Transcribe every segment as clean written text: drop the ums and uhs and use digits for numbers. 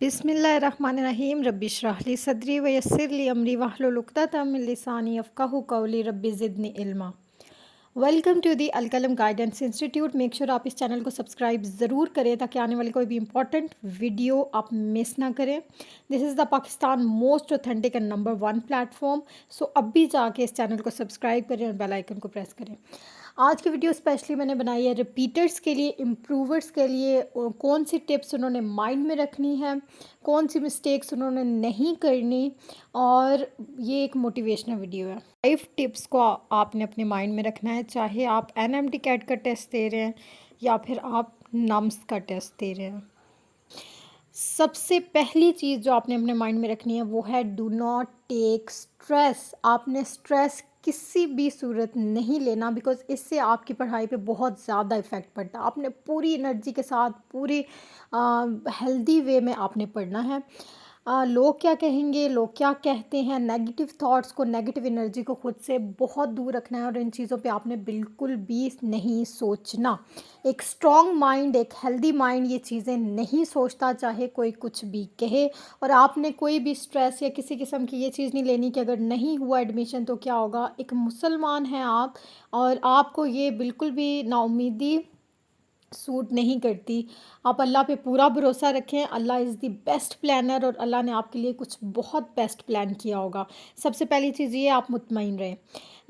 बिस्मिल्लाहिर्रहमानिर्रहीम रब्बिश्रह ली सदरी व यस्सिर ली अमरी वहलुल उक़दतम मिन लिसानी यफ़क़हू क़ौली रब्बि ज़िदनी इल्मा। Welcome to the Alqalam guidance institute. Make sure आप इस चैनल को सब्सक्राइब ज़रूर करें ताकि आने वाली कोई भी इंपॉर्टेंट वीडियो आप मिस ना करें। This is the Pakistan most authentic and number one platform. So अभी जाके इस चैनल को सब्सक्राइब करें और बेल आइकन को प्रेस करें। आज की वीडियो स्पेशली मैंने बनाई है रिपीटर्स के लिए, इम्प्रूवर्स के लिए। कौन सी टिप्स उन्होंने माइंड में रखनी है, कौन सी मिस्टेक्स उन्होंने नहीं करनी, और ये एक मोटिवेशनल वीडियो है। 5 टिप्स को आपने अपने माइंड में रखना है, चाहे आप एनएमटी कैट का टेस्ट दे रहे हैं या फिर आप नम्स का टेस्ट दे रहे हैं। सबसे पहली चीज़ जो आपने अपने माइंड में रखनी है वो है डू नॉट टेक स्ट्रेस। आपने स्ट्रेस किसी भी सूरत नहीं लेना, बिकॉज़ इससे आपकी पढ़ाई पे बहुत ज़्यादा इफ़ेक्ट पड़ता है। आपने पूरी एनर्जी के साथ, पूरी हेल्दी वे में आपने पढ़ना है। लोग क्या कहेंगे, लोग क्या कहते हैं, नेगेटिव थॉट्स को, नेगेटिव एनर्जी को खुद से बहुत दूर रखना है और इन चीज़ों पे आपने बिल्कुल भी नहीं सोचना। एक स्ट्रॉन्ग माइंड, एक हेल्दी माइंड ये चीज़ें नहीं सोचता, चाहे कोई कुछ भी कहे। और आपने कोई भी स्ट्रेस या किसी किस्म की ये चीज़ नहीं लेनी कि अगर नहीं हुआ एडमिशन तो क्या होगा। एक मुसलमान हैं आप और आपको ये बिल्कुल भी नाउम्मीदी सूट नहीं करती। आप अल्लाह पे पूरा भरोसा रखें। अल्लाह इज़ द बेस्ट प्लानर और अल्लाह ने आपके लिए कुछ बहुत बेस्ट प्लान किया होगा। सबसे पहली चीज़ ये, आप मुतमईन रहें।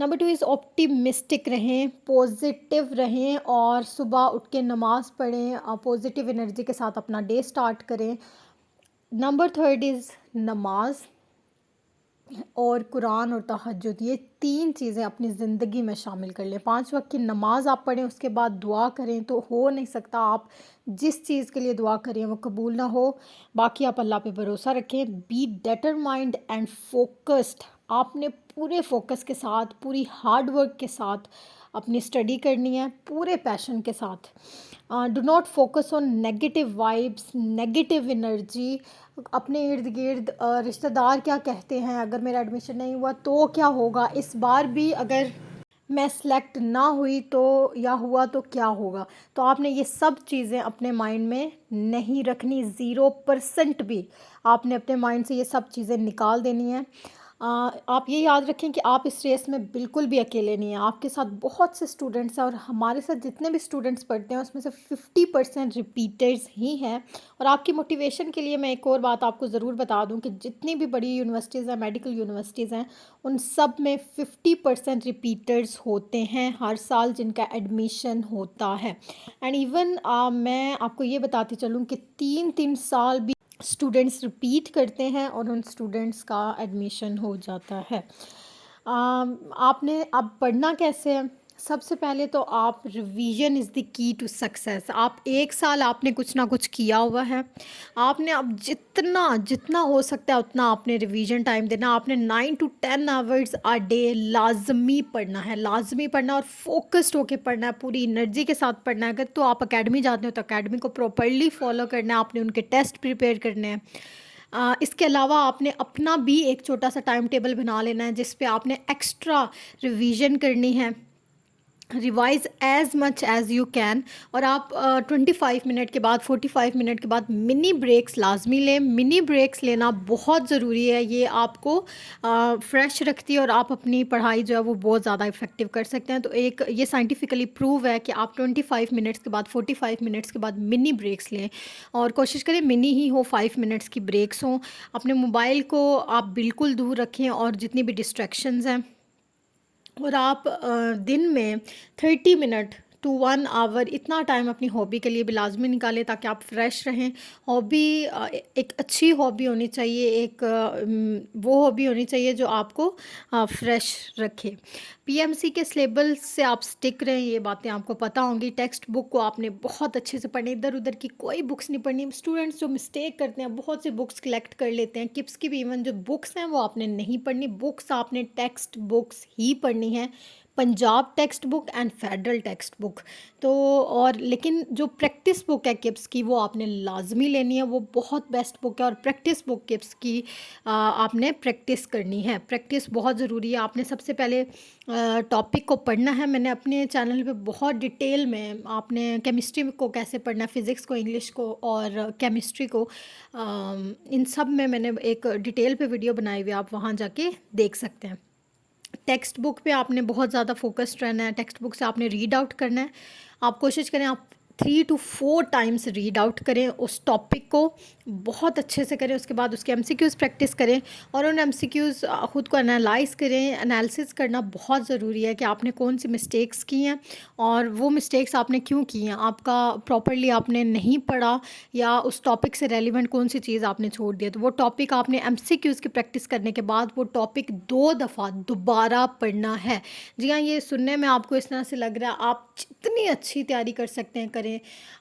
नंबर 2 इज़ ऑप्टिमिस्टिक रहें, पॉजिटिव रहें और सुबह उठ के नमाज़ पढ़ें, पॉजिटिव एनर्जी के साथ अपना डे स्टार्ट करें। नंबर 3 इज़ नमाज़ और कुरान और तहज्जुद, ये 3 चीज़ें अपनी ज़िंदगी में शामिल कर लें। 5 वक़्त की नमाज़ आप पढ़ें, उसके बाद दुआ करें। तो हो नहीं सकता आप जिस चीज़ के लिए दुआ करें वो कबूल ना हो। बाकी आप अल्लाह पे भरोसा रखें। Be determined and focused. आपने पूरे फोकस के साथ, पूरी हार्ड वर्क के साथ अपनी स्टडी करनी है, पूरे पैशन के साथ। Do not focus on negative vibes, negative energy. अपने इर्द गिर्द रिश्तेदार क्या कहते हैं, अगर मेरा एडमिशन नहीं हुआ तो क्या होगा, इस बार भी अगर मैं सेलेक्ट ना हुई तो या हुआ तो क्या होगा। तो आपने ये सब चीज़ें अपने माइंड में नहीं रखनी, 0% भी। आपने अपने माइंड से ये सब चीज़ें निकाल देनी है। आप ये याद रखें कि आप इस रेस में बिल्कुल भी अकेले नहीं हैं। आपके साथ बहुत से स्टूडेंट्स हैं और हमारे साथ जितने भी स्टूडेंट्स पढ़ते हैं उसमें से 50% रिपीटर्स ही हैं। और आपकी मोटिवेशन के लिए मैं एक और बात आपको ज़रूर बता दूं कि जितनी भी बड़ी यूनिवर्सिटीज़ हैं, मेडिकल यूनिवर्सिटीज़ हैं, उन सब में 50% रिपीटर्स होते हैं हर साल जिनका एडमिशन होता है। एंड इवन मैं आपको ये बताती चलूँ कि 3-3 साल भी स्टूडेंट्स रिपीट करते हैं और उन स्टूडेंट्स का एडमिशन हो जाता है। आपने अब पढ़ना कैसे है? सबसे पहले तो आप, revision is the key to success. आप 1 साल आपने कुछ ना कुछ किया हुआ है। आपने अब जितना जितना हो सकता है उतना आपने रिवीजन टाइम देना। आपने 9 to 10 आवर्स अ डे लाजमी पढ़ना है, लाजमी पढ़ना और फोकस्ड होके पढ़ना है, पूरी एनर्जी के साथ पढ़ना है। अगर तो आप अकेडमी जाते हो तो अकेडमी को प्रॉपरली फॉलो करना है, आपने उनके टेस्ट प्रिपेयर करने हैं। इसके अलावा आपने अपना भी एक छोटा सा टाइम टेबल बना लेना है जिस पे आपने एक्स्ट्रा रिवीजन करनी है। Revise as much as you can. और आप 25 मिनट के बाद, 45 मिनट के बाद मिनी ब्रेक्स लाजमी लें। मिनी ब्रेक्स लेना बहुत ज़रूरी है, ये आपको फ्रेश रखती है और आप अपनी पढ़ाई जो है वो बहुत ज़्यादा इफेक्टिव कर सकते हैं। तो एक ये साइंटिफिकली प्रूव है कि आप 25 मिनट्स के बाद, 45 मिनट्स के बाद मिनी ब्रेक्स लें और कोशिश करें मिनी ही हो, 5 मिनट्स की ब्रेक्स हों। अपने मोबाइल को आप बिल्कुल दूर रखें और जितनी भी डिस्ट्रैक्शंस हैं, और आप दिन में 30 मिनट टू 1 आवर इतना टाइम अपनी हॉबी के लिए भी लाजमी निकालें ताकि आप फ्रेश रहें। हॉबी एक अच्छी हॉबी होनी चाहिए, एक वो हॉबी होनी चाहिए जो आपको फ्रेश रखे। पीएमसी के सिलेबस से आप स्टिक रहें, ये बातें आपको पता होंगी। टेक्स्ट बुक को आपने बहुत अच्छे से पढ़नी, इधर उधर की कोई बुक्स नहीं पढ़नी। स्टूडेंट्स जो मिस्टेक करते हैं, बहुत सी बुक्स कलेक्ट कर लेते हैं, किप्स की भी इवन जो बुक्स हैं वो आपने नहीं पढ़नी। बुक्स आपने टेक्स्ट बुक्स ही पढ़नी है। Punjab text book and federal text book. तो और लेकिन जो प्रैक्टिस बुक है किप्स की वो आपने लाजमी लेनी है, वो बहुत बेस्ट बुक है। और प्रैक्टिस बुक किप्स की आपने प्रैक्टिस करनी है, प्रैक्टिस बहुत ज़रूरी है। आपने सबसे पहले टॉपिक को पढ़ना है। मैंने अपने चैनल पे बहुत डिटेल में आपने केमिस्ट्री को कैसे पढ़ना है, फ़िज़िक्स को, इंग्लिश को और केमिस्ट्री को, इन सब में मैंने एक डिटेल पे वीडियो बनाई हुई है, आप वहाँ जाके देख सकते हैं। टेक्स्ट बुक पे आपने बहुत ज़्यादा फोकस्ड रहना है, टेक्स्ट बुक से आपने रीड आउट करना है। आप कोशिश करें आप 3 to 4 टाइम्स रीड आउट करें उस टॉपिक को, बहुत अच्छे से करें। उसके बाद उसके एमसीक्यूज़ प्रैक्टिस करें और उन एमसीक्यूज़ ख़ुद को एनालाइज करें। एनालिसिस करना बहुत ज़रूरी है कि आपने कौन सी मिस्टेक्स की हैं और वो मिस्टेक्स आपने क्यों की हैं, आपका प्रॉपरली आपने नहीं पढ़ा या उस टॉपिक से रेलिवेंट कौन सी चीज़ आपने छोड़ दिया। तो वो टॉपिक आपने एमसीक्यूज़ की प्रैक्टिस करने के बाद वो टॉपिक 2 दफ़ा दोबारा पढ़ना है। जी हाँ, ये सुनने में आपको इस तरह से लग रहा है, आप जितनी अच्छी तैयारी कर सकते हैं करें।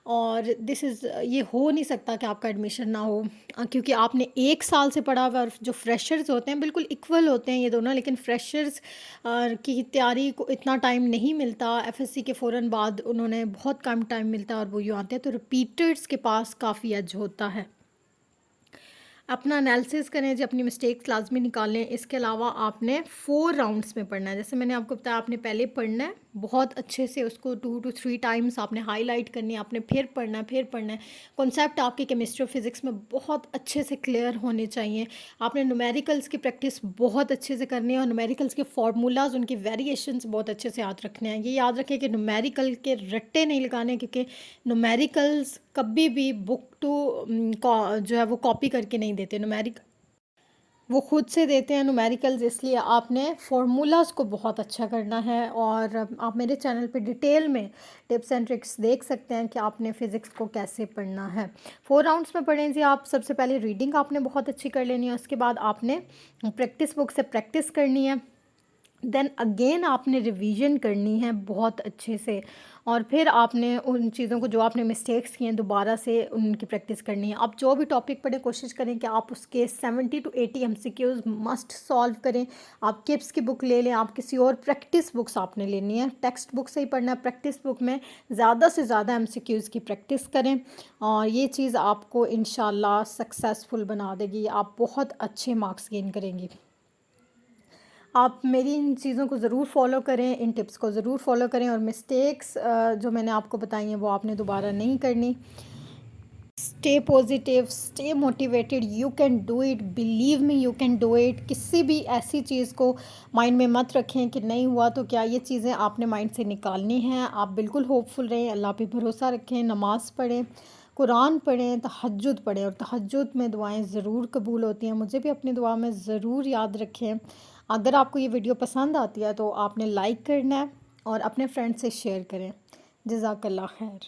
और ये हो नहीं सकता कि आपका एडमिशन ना हो, क्योंकि आपने 1 साल से पढ़ा हुआ है। और जो फ्रेशर्स होते हैं बिल्कुल इक्वल होते हैं ये दोनों, लेकिन फ्रेशर्स की तैयारी को इतना टाइम नहीं मिलता। एफएससी के फ़ौरन बाद उन्होंने बहुत कम टाइम मिलता है और वो यूँ आते हैं, तो रिपीटर्स के पास काफ़ी एज होता है। अपना एनालिसिस करें जी, अपनी मिस्टेक्स लाजमी निकालें। इसके अलावा आपने 4 राउंड्स में पढ़ना है। जैसे मैंने आपको बताया, आपने पहले पढ़ना है बहुत अच्छे से, उसको 2 to 3 टाइम्स आपने हाईलाइट करनी है, आपने फिर पढ़ना है, फिर पढ़ना है। कॉन्सेप्ट आपके केमिस्ट्री और फिज़िक्स में बहुत अच्छे से क्लियर होने चाहिए। आपने न्यूमेरिकल्स की प्रैक्टिस बहुत अच्छे से करनी है और न्यूमेरिकल्स के फार्मूलाज, उनकी वेरिएशंस बहुत अच्छे से याद रखने हैं। ये याद रखें कि न्यूमेरिकल के रट्टे नहीं लगाने, क्योंकि न्यूमेरिकल्स कभी भी बुक टू जो है वो कॉपी करके नहीं देते न्यूमेरिक, वो खुद से देते हैं न्यूमेरिकल्स। इसलिए आपने फार्मूलाज को बहुत अच्छा करना है। और आप मेरे चैनल पे डिटेल में टिप्स एंड ट्रिक्स देख सकते हैं कि आपने फ़िज़िक्स को कैसे पढ़ना है। 4 राउंड्स में पढ़ें जी आप। सबसे पहले रीडिंग आपने बहुत अच्छी कर लेनी है, उसके बाद आपने प्रैक्टिस बुक से प्रैक्टिस करनी है, देन अगेन आपने रिवीजन करनी है बहुत अच्छे से, और फिर आपने उन चीज़ों को जो आपने मिस्टेक्स किए हैं दोबारा से उनकी प्रैक्टिस करनी है। आप जो भी टॉपिक पढ़ें कोशिश करें कि आप उसके 70 to 80 एमसीक्यूज़ मस्ट सॉल्व करें। आप किप्स की बुक ले लें, आप किसी और प्रैक्टिस बुक्स आपने लेनी है, टेक्स्ट बुक से ही पढ़ना है। प्रैक्टिस बुक में ज़्यादा से ज़्यादा एमसीक्यूज़ की प्रैक्टिस करें और ये चीज़ आपको इंशाल्लाह सक्सेसफुल बना देगी, आप बहुत अच्छे मार्क्स गेन करेंगी। आप मेरी इन चीज़ों को ज़रूर फ़ॉलो करें, इन टिप्स को ज़रूर फ़ॉलो करें और मिस्टेक्स जो मैंने आपको बताई हैं वो आपने दोबारा नहीं करनी। Stay positive, stay motivated, you can do it, believe me you can do it. किसी भी ऐसी चीज़ को माइंड में मत रखें कि नहीं हुआ तो क्या, ये चीज़ें आपने माइंड से निकालनी हैं। आप बिल्कुल होपफुल रहें, अल्लाह पे भरोसा रखें, नमाज़ पढ़ें, कुरान पढ़ें, तहज्जुद पढ़ें। और तहज्जुद में दुआएं ज़रूर कबूल होती हैं, मुझे भी अपनी दुआ में ज़रूर याद रखें। अगर आपको ये वीडियो पसंद आती है तो आपने लाइक करना है और अपने फ्रेंड से शेयर करें। जज़ाकल्लाह खैर।